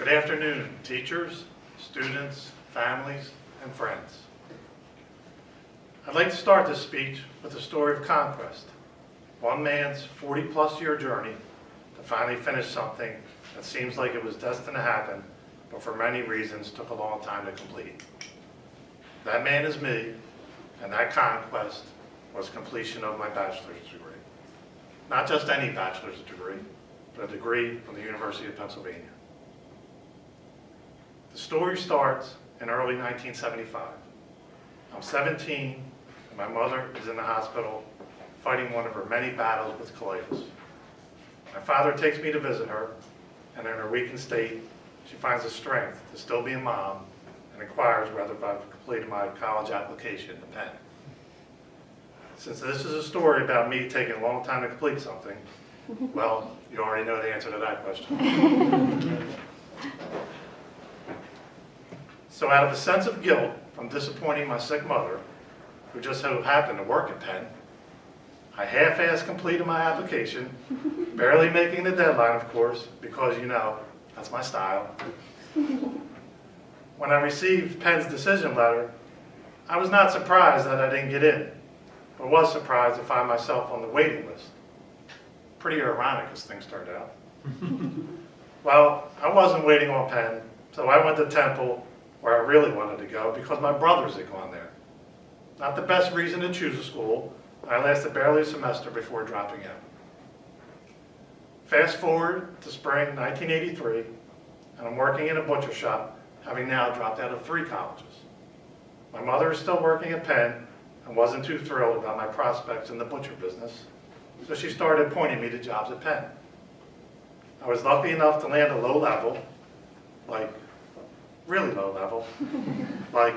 Good afternoon, teachers, students, families, and friends. I'd like to start this speech with a story of conquest. One man's 40-plus year journey to finally finish something that seems like it was destined to happen, but for many reasons took a long time to complete. That man is me, and that conquest was completion of my bachelor's degree. Not just any bachelor's degree, but a degree from the University of Pennsylvania. The story starts in early 1975. I'm 17, and my mother is in the hospital fighting one of her many battles with colitis. My father takes me to visit her, and in her weakened state, she finds the strength to still be a mom and inquires whether I've completed my college application to Penn. Since this is a story about me taking a long time to complete something, well, you already know the answer to that question. So out of a sense of guilt from disappointing my sick mother, who just so happened to work at Penn, I half-assed completed my application, barely making the deadline, of course, because, you know, that's my style. When I received Penn's decision letter, I was not surprised that I didn't get in, but was surprised to find myself on the waiting list. Pretty ironic as things turned out. Well, I wasn't waiting on Penn, so I went to Temple, where I really wanted to go because my brothers had gone there. Not the best reason to choose a school. I lasted barely a semester before dropping out. Fast forward to spring 1983, and I'm working in a butcher shop, having now dropped out of 3 colleges. My mother is still working at Penn and wasn't too thrilled about my prospects in the butcher business, so she started pointing me to jobs at Penn. I was lucky enough to land a low level, like really low level, like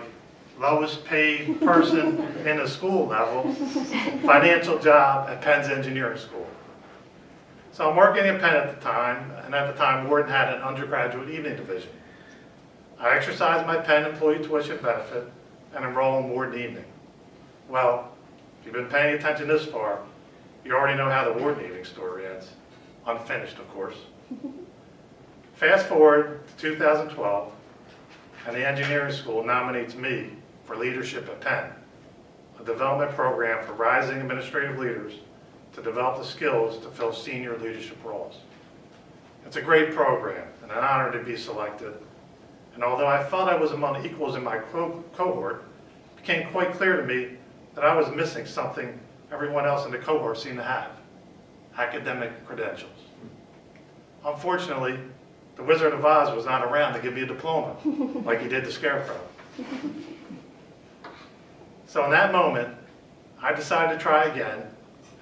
lowest paid person in the school level, financial job at Penn's engineering school. So I'm working at Penn at the time, and at the time Wharton had an undergraduate evening division. I exercised my Penn employee tuition benefit and enrolled in Wharton evening. Well, if you've been paying attention this far, you already know how the Wharton evening story ends. Unfinished, of course. Fast forward to 2012, and the engineering school nominates me for leadership at Penn, a development program for rising administrative leaders to develop the skills to fill senior leadership roles. It's a great program and an honor to be selected. And although I felt I was among equals in my cohort, it became quite clear to me that I was missing something everyone else in the cohort seemed to have: academic credentials. Unfortunately, the Wizard of Oz was not around to give me a diploma, like he did the Scarecrow. So in that moment, I decided to try again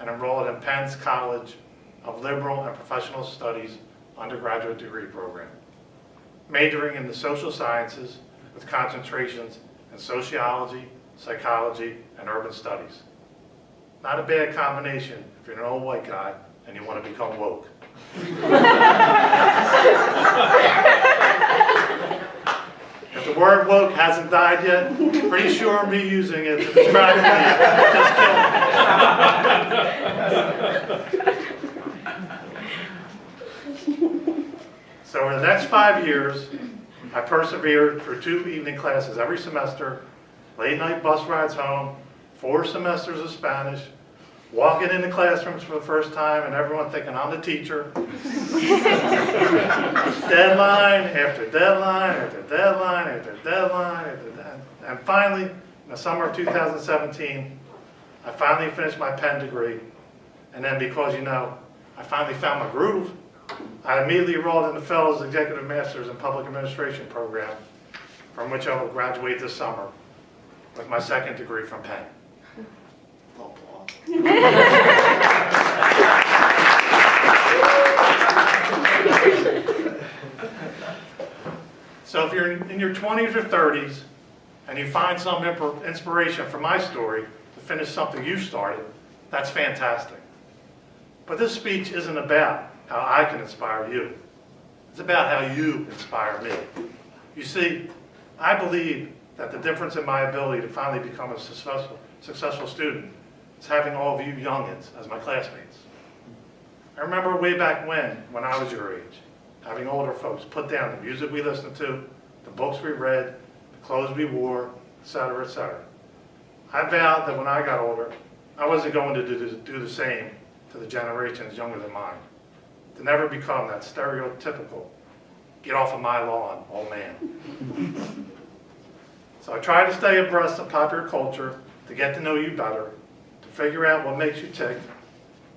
and enrolled in Penn's College of Liberal and Professional Studies undergraduate degree program, majoring in the social sciences with concentrations in sociology, psychology, and urban studies. Not a bad combination if you're an old white guy and you want to become woke. If the word woke hasn't died yet, pretty sure me using it to describe me just killed me. So over the next 5 years, I persevered through 2 evening classes every semester, late night bus rides home, 4 semesters of Spanish, walking into classrooms for the first time and everyone thinking I'm the teacher. Deadline after deadline after deadline after deadline after deadline. And finally, in the summer of 2017, I finally finished my Penn degree. And then because, you know, I finally found my groove, I immediately enrolled in the Fellows Executive Masters in Public Administration program, from which I will graduate this summer with my 2nd degree from Penn. So if you're in your 20s or 30s and you find some inspiration from my story to finish something you started, that's fantastic. But this speech isn't about how I can inspire you. It's about how you inspire me. You see, I believe that the difference in my ability to finally become a successful student is having all of you youngins as my classmates. I remember way back when I was your age, having older folks put down the music we listened to, the books we read, the clothes we wore, etc., etc. I vowed that when I got older, I wasn't going to do the same to the generations younger than mine, to never become that stereotypical, get off of my lawn, old man. So I try to stay abreast of popular culture, to get to know you better, to figure out what makes you tick,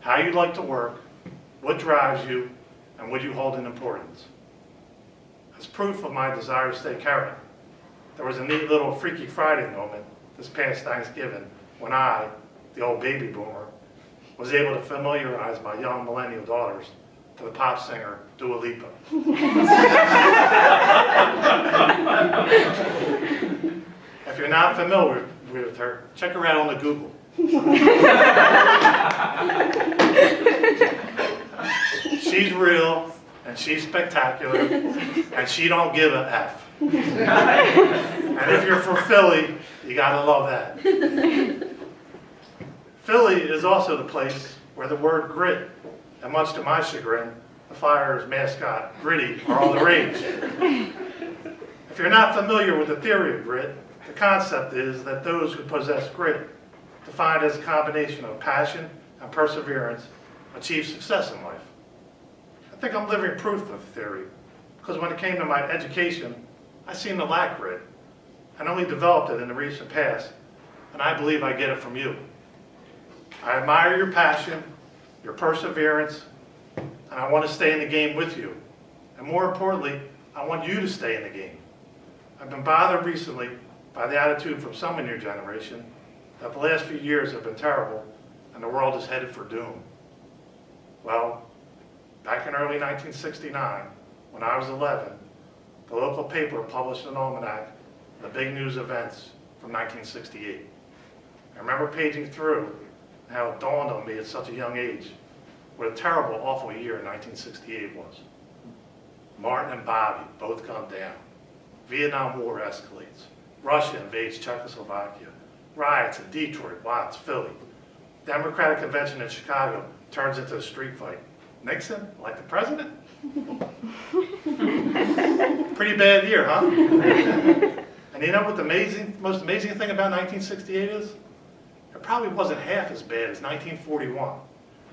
how you like to work, what drives you, and what you hold in importance. As proof of my desire to stay current, there was a neat little Freaky Friday moment this past Thanksgiving when I, the old baby boomer, was able to familiarize my young millennial daughters to the pop singer Dua Lipa. If you're not familiar with her, check her out on the Google. She's real, and she's spectacular, and she don't give a F. And if you're from Philly, you gotta love that. Philly is also the place where the word grit, and much to my chagrin, the Flyers mascot, Gritty, are all the rage. If you're not familiar with the theory of grit, the concept is that those who possess grit, defined as a combination of passion and perseverance, achieve success in life. I think I'm living proof of the theory, because when it came to my education, I seemed to lack grit, and only developed it in the recent past, and I believe I get it from you. I admire your passion, your perseverance, and I want to stay in the game with you. And more importantly, I want you to stay in the game. I've been bothered recently by the attitude from some in your generation that the last few years have been terrible and the world is headed for doom. Well, back in early 1969, when I was 11, the local paper published an almanac, the big news events from 1968. I remember paging through and how it dawned on me at such a young age what a terrible, awful year 1968 was. Martin and Bobby both gunned down. Vietnam War escalates. Russia invades Czechoslovakia. Riots in Detroit, Watts, Philly. Democratic convention in Chicago turns into a street fight. Nixon, like the president? Pretty bad year, huh? And you know what the most amazing thing about 1968 is? It probably wasn't half as bad as 1941.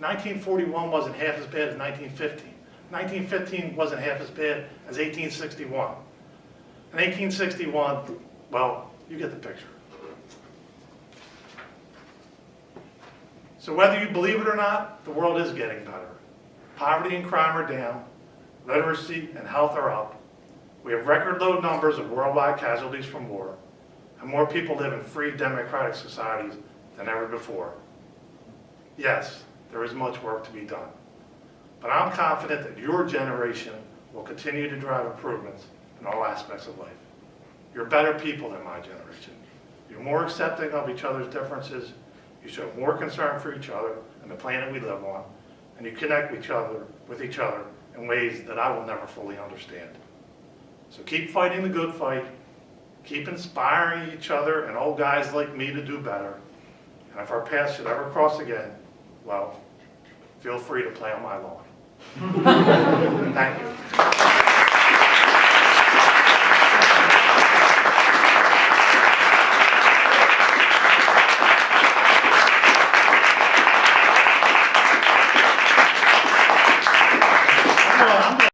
1941 wasn't half as bad as 1915. 1915 wasn't half as bad as 1861. In 1861, well, you get the picture. So whether you believe it or not, the world is getting better. Poverty and crime are down. Literacy and health are up. We have record low numbers of worldwide casualties from war. And more people live in free democratic societies than ever before. Yes, there is much work to be done. But I'm confident that your generation will continue to drive improvements in all aspects of life. You're better people than my generation. You're more accepting of each other's differences. You show more concern for each other and the planet we live on. And you connect with each other in ways that I will never fully understand. So keep fighting the good fight. Keep inspiring each other and old guys like me to do better. And if our paths should ever cross again, well, feel free to play on my lawn. Thank you.